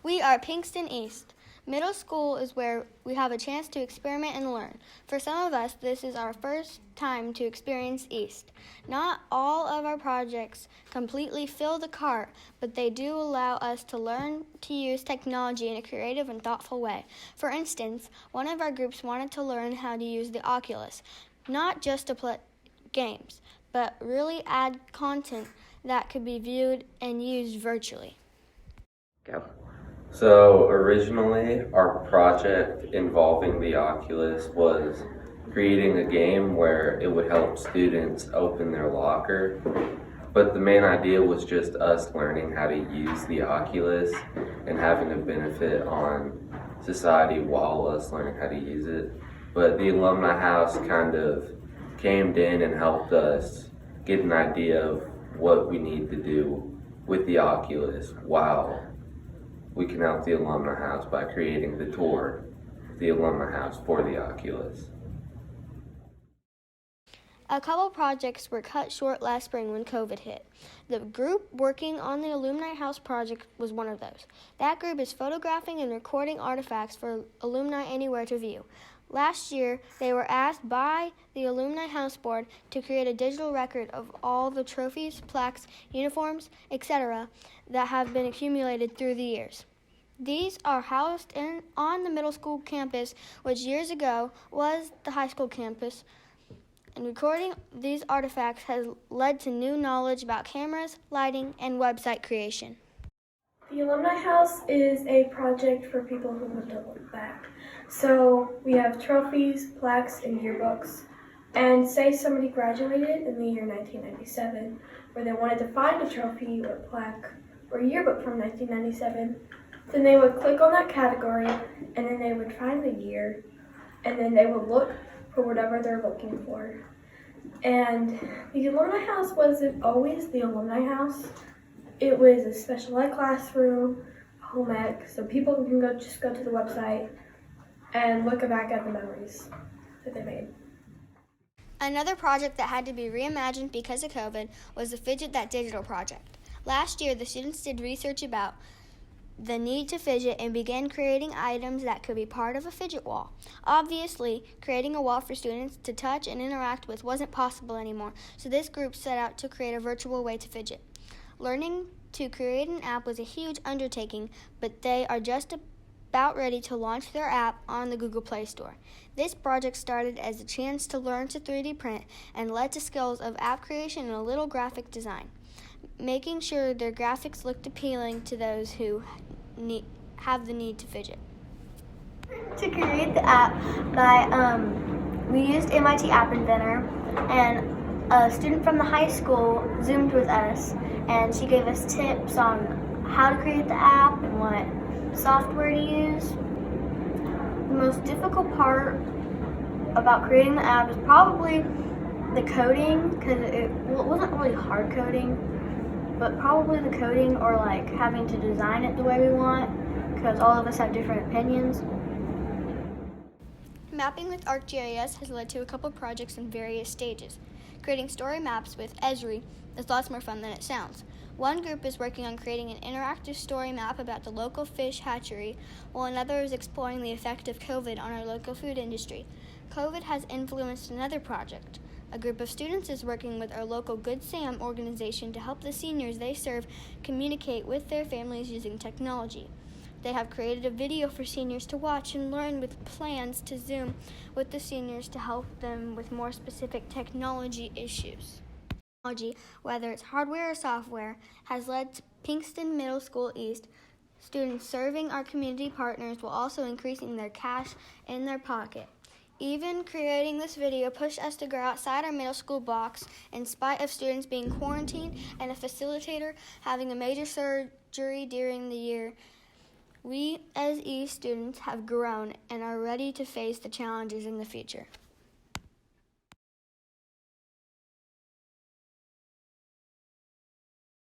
We are Pinkston East. Middle school is where we have a chance to experiment and learn. For some of us, this is our first time to experience East. Not all of our projects completely fill the cart, but they do allow us to learn to use technology in a creative and thoughtful way. For instance, one of our groups wanted to learn how to use the Oculus, not just to play games, but really add content that could be viewed and used virtually. Go. So originally, our project involving the Oculus was creating a game where it would help students open their locker. But the main idea was just us learning how to use the Oculus and having a benefit on society while us learning how to use it. But the Alumni House kind of came in and helped us get an idea of what we need to do with the Oculus while we can help the Alumni House by creating the tour, the Alumni House for the Oculus. A couple projects were cut short last spring when COVID hit. The group working on the Alumni House project was one of those. That group is photographing and recording artifacts for alumni anywhere to view. Last year, they were asked by the Alumni House Board to create a digital record of all the trophies, plaques, uniforms, etc. that have been accumulated through the years. These are housed on the middle school campus, which years ago was the high school campus. And recording these artifacts has led to new knowledge about cameras, lighting, and website creation. The Alumni House is a project for people who want to look back. So we have trophies, plaques, and yearbooks. And say somebody graduated in the year 1997, where they wanted to find a trophy or plaque or yearbook from 1997, then they would click on that category, and then they would find the year, and then they would look for whatever they're looking for. And the Alumni House wasn't always the Alumni House. It was a special ed classroom, home ec, so people can just go to the website and look back at the memories that they made. Another project that had to be reimagined because of COVID was the Fidget That Digital project. Last year, the students did research about the need to fidget and began creating items that could be part of a fidget wall. Obviously, creating a wall for students to touch and interact with wasn't possible anymore, so this group set out to create a virtual way to fidget. Learning to create an app was a huge undertaking, but they are just about ready to launch their app on the Google Play Store. This project started as a chance to learn to 3D print and led to skills of app creation and a little graphic design, making sure their graphics looked appealing to those who have the need to fidget. To create the app, we used MIT App Inventor, and a student from the high school Zoomed with us, and she gave us tips on how to create the app and what software to use. The most difficult part about creating the app is probably the coding, because it wasn't really hard coding, but probably the coding or like having to design it the way we want, because all of us have different opinions. Mapping with ArcGIS has led to a couple projects in various stages. Creating story maps with Esri is lots more fun than it sounds. One group is working on creating an interactive story map about the local fish hatchery, while another is exploring the effect of COVID on our local food industry. COVID has influenced another project. A group of students is working with our local Good Sam organization to help the seniors they serve communicate with their families using technology. They have created a video for seniors to watch and learn with plans to Zoom with the seniors to help them with more specific technology issues. Technology, whether it's hardware or software, has led to Pinkston Middle School East students serving our community partners while also increasing their cash in their pocket. Even creating this video pushed us to go outside our middle school box in spite of students being quarantined and a facilitator having a major surgery during the year. We as East students have grown and are ready to face the challenges in the future.